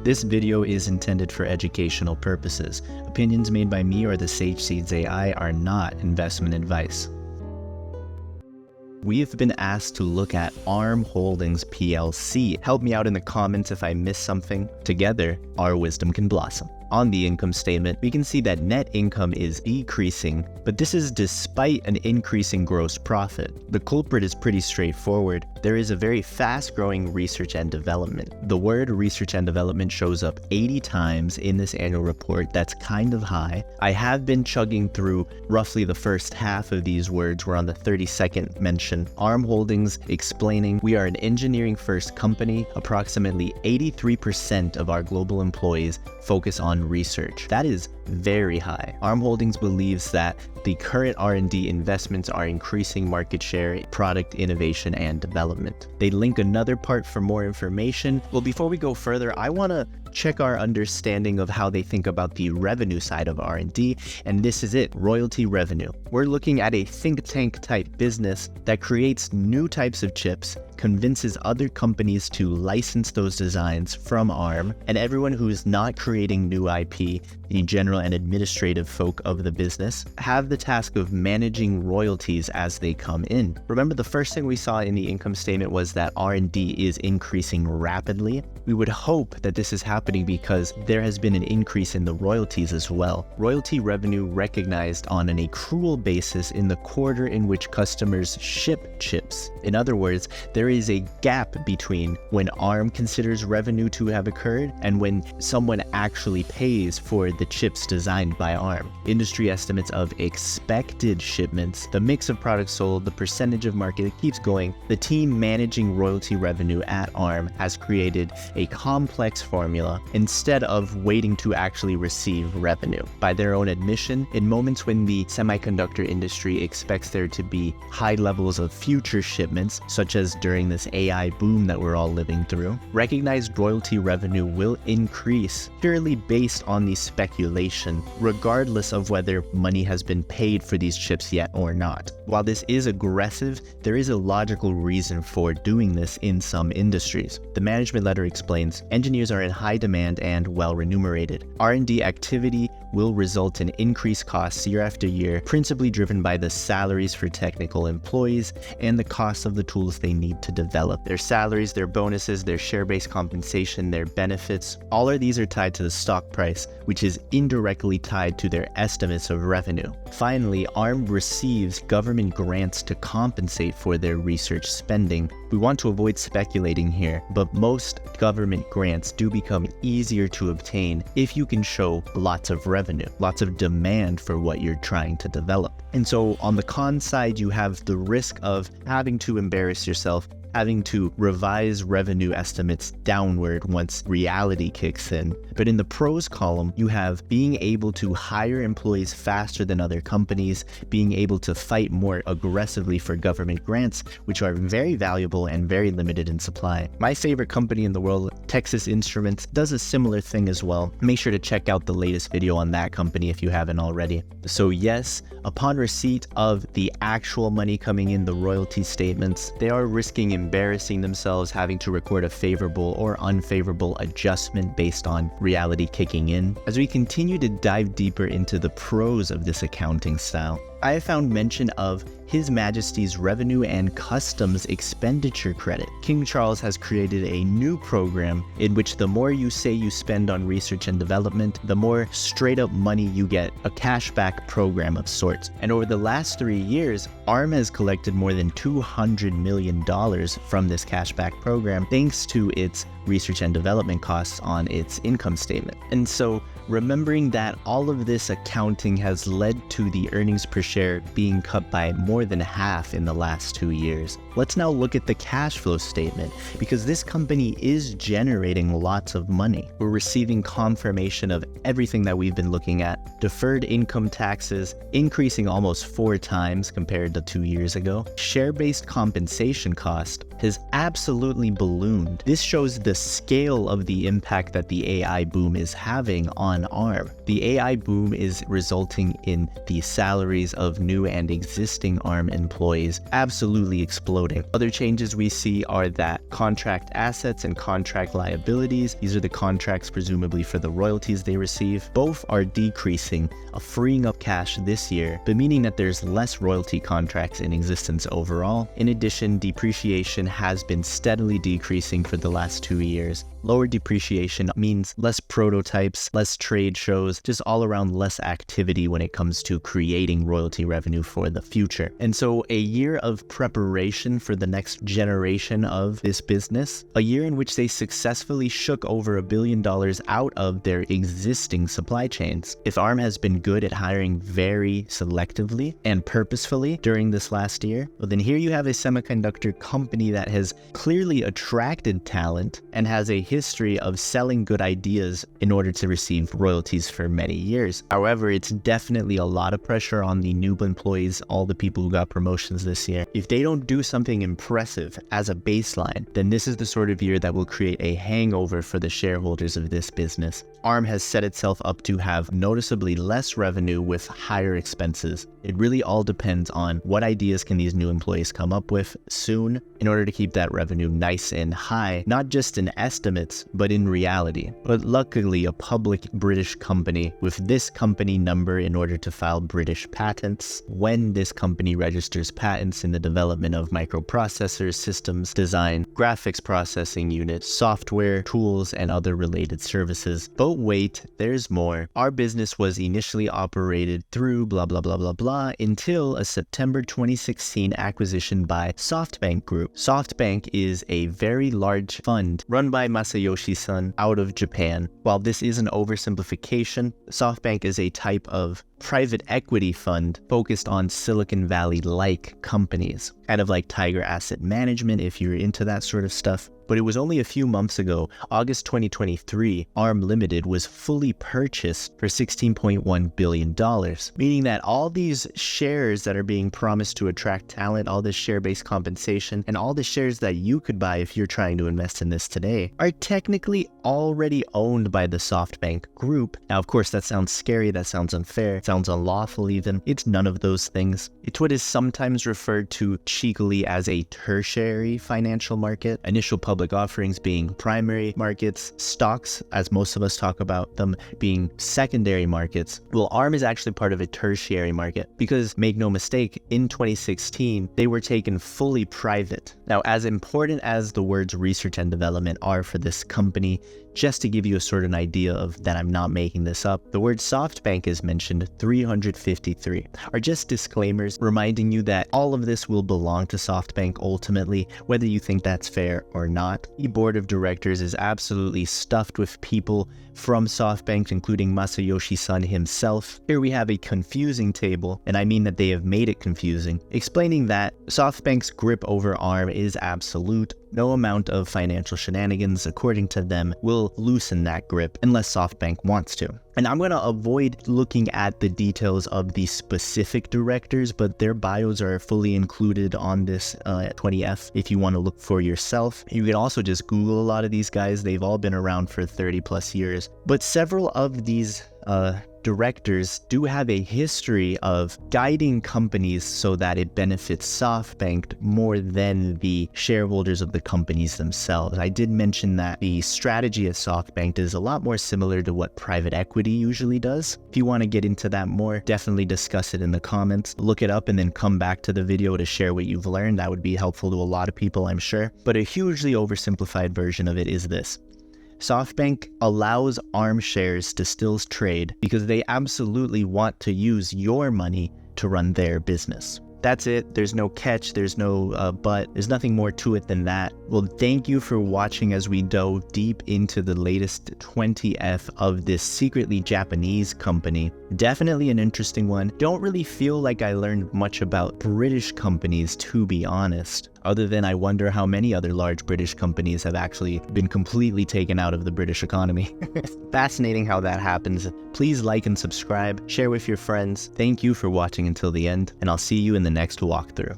This video is intended for educational purposes. Opinions made by me or the Sage Seeds AI are not investment advice. We have been asked to look at ARM Holdings PLC. Help me out in the comments if I missed something. Together, our wisdom can blossom. On the income statement, we can see that net income is decreasing, but this is despite an increasing gross profit. The culprit is pretty straightforward. There is a very fast-growing research and development. The word research and development shows up 80 times in this annual report. That's kind of high. I have been chugging through roughly the first half of these words. We're on the 32nd mention. ARM Holdings explaining we are an engineering-first company. Approximately 83% of our global employees focus on research. That is very high. ARM Holdings believes that the current R&D investments are increasing market share, product innovation, and development. They link another part for more information. Well, before we go further, I want to check our understanding of how they think about the revenue side of R&D, and this is it, royalty revenue. We're looking at a think tank type business that creates new types of chips, convinces other companies to license those designs from ARM, and everyone who is not creating new IP, the general and administrative folk of the business, have the task of managing royalties as they come in. Remember, the first thing we saw in the income statement was that R&D is increasing rapidly. We would hope that this is happening because there has been an increase in the royalties as well. Royalty revenue recognized on an accrual basis in the quarter in which customers ship chips. In other words, there is a gap between when ARM considers revenue to have occurred and when someone actually pays for the chips designed by ARM. Industry estimates of expected shipments, the mix of products sold, the percentage of market, it keeps going. The team managing royalty revenue at ARM has created a complex formula instead of waiting to actually receive revenue. By their own admission, in moments when the semiconductor industry expects there to be high levels of future shipments, such as during this AI boom that we're all living through, recognized royalty revenue will increase purely based on the speculation, regardless of whether money has been paid for these chips yet or not. While this is aggressive, there is a logical reason for doing this in some industries. The management letter explains, engineers are in high demand and well remunerated. R&D activity will result in increased costs year after year, principally driven by the salaries for technical employees and the cost of the tools they need to develop. Their salaries, their bonuses, their share-based compensation, their benefits, all of these are tied to the stock price, which is indirectly tied to their estimates of revenue. Finally, ARM receives government grants to compensate for their research spending. We want to avoid speculating here, but most government grants do become easier to obtain if you can show lots of revenue, lots of demand for what you're trying to develop. And so on the con side, you have the risk of having to embarrass yourself, having to revise revenue estimates downward once reality kicks in. But in the pros column, you have being able to hire employees faster than other companies, being able to fight more aggressively for government grants, which are very valuable and very limited in supply. My favorite company in the world, Texas Instruments, does a similar thing as well. Make sure to check out the latest video on that company if you haven't already. So yes, upon receipt of the actual money coming in, the royalty statements, they are risking embarrassing themselves, having to record a favorable or unfavorable adjustment based on reality kicking in. As we continue to dive deeper into the pros of this accounting style, I have found mention of His Majesty's Revenue and Customs Expenditure Credit. King Charles has created a new program in which the more you say you spend on research and development, the more straight up money you get, a cashback program of sorts. And over the last 3 years, ARM has collected more than $200 million from this cashback program thanks to its research and development costs on its income statement. And so remembering that all of this accounting has led to the earnings per share being cut by more than half in the last 2 years, let's now look at the cash flow statement, because this company is generating lots of money. We're receiving confirmation of everything that we've been looking at. Deferred income taxes increasing almost 4 times compared to 2 years ago. Share-based compensation cost has absolutely ballooned. This shows the scale of the impact that the AI boom is having on ARM. The AI boom is resulting in the salaries of new and existing ARM employees absolutely exploding. Other changes we see are that Contract assets and contract liabilities, these are the contracts presumably for the royalties they receive, both are decreasing, freeing up cash this year, but meaning that there's less royalty contracts in existence overall. In addition, depreciation has been steadily decreasing for the last 2 years. Lower depreciation means less prototypes, less trade shows, just all around less activity when it comes to creating royalty revenue for the future. And so a year of preparation for the next generation of this business, a year in which they successfully shook over $1 billion out of their existing supply chains. If ARM has been good at hiring very selectively and purposefully during this last year, well then here you have a semiconductor company that has clearly attracted talent and has a history of selling good ideas in order to receive royalties for many years. However, it's definitely a lot of pressure on the new employees, all the people who got promotions this year. If they don't do something impressive as a baseline, then this is the sort of year that will create a hangover for the shareholders of this business. ARM has set itself up to have noticeably less revenue with higher expenses. It really all depends on what ideas can these new employees come up with soon in order to keep that revenue nice and high, not just in estimates, but in reality. But luckily, a public British company with this company number in order to file British patents, when this company registers patents in the development of microprocessors, systems, design, graphics processing units, software, tools, and other related services. But wait, there's more. Our business was initially operated through blah blah blah blah blah until a September 2016 acquisition by Softbank Group. Softbank is a very large fund run by Masayoshi-san out of Japan. While this is an oversimplification, Softbank is a type of private equity fund focused on Silicon Valley-like companies, kind of like Tiger Asset Management if you're into that sort of stuff. But it was only a few months ago, August 2023, ARM Limited was fully purchased for $16.1 billion, meaning that all these shares that are being promised to attract talent, all this share-based compensation, and all the shares that you could buy if you're trying to invest in this today, are technically already owned by the Softbank Group. Now, of course, that sounds scary, that sounds unfair, sounds unlawful even. It's none of those things. It's what is sometimes referred to cheekily as a tertiary financial market. Initial public offerings being primary markets, stocks, as most of us talk about them, being secondary markets. Well, ARM is actually part of a tertiary market because, make no mistake, in 2016, they were taken fully private. Now, as important as the words research and development are for this company, just to give you a sort of idea of that I'm not making this up, the word Softbank is mentioned 353, are just disclaimers reminding you that all of this will belong to Softbank ultimately, whether you think that's fair or not. The board of directors is absolutely stuffed with people from Softbank, including Masayoshi-san himself. Here we have a confusing table, and I mean that they have made it confusing, explaining that Softbank's grip over ARM is absolute. No amount of financial shenanigans, according to them, will loosen that grip unless Softbank wants to. And I'm going to avoid looking at the details of the specific directors, but their bios are fully included on this 20F if you want to look for yourself. You can also just Google a lot of these guys. They've all been around for 30 plus years. But several of these directors do have a history of guiding companies so that it benefits Softbank more than the shareholders of the companies themselves. I did mention that the strategy at Softbank is a lot more similar to what private equity usually does. If you want to get into that more, definitely discuss it in the comments. Look it up and then come back to the video to share what you've learned. That would be helpful to a lot of people, I'm sure. But a hugely oversimplified version of it is this. Softbank allows ARM shares to still trade because they absolutely want to use your money to run their business. That's it. There's no catch. There's no but. There's nothing more to it than that. Well, thank you for watching as we dove deep into the latest 20F of this secretly Japanese company. Definitely an interesting one. Don't really feel like I learned much about British companies, to be honest, other than I wonder how many other large British companies have actually been completely taken out of the British economy. Fascinating how that happens. Please like and subscribe, share with your friends. Thank you for watching until the end, and I'll see you in the next walkthrough.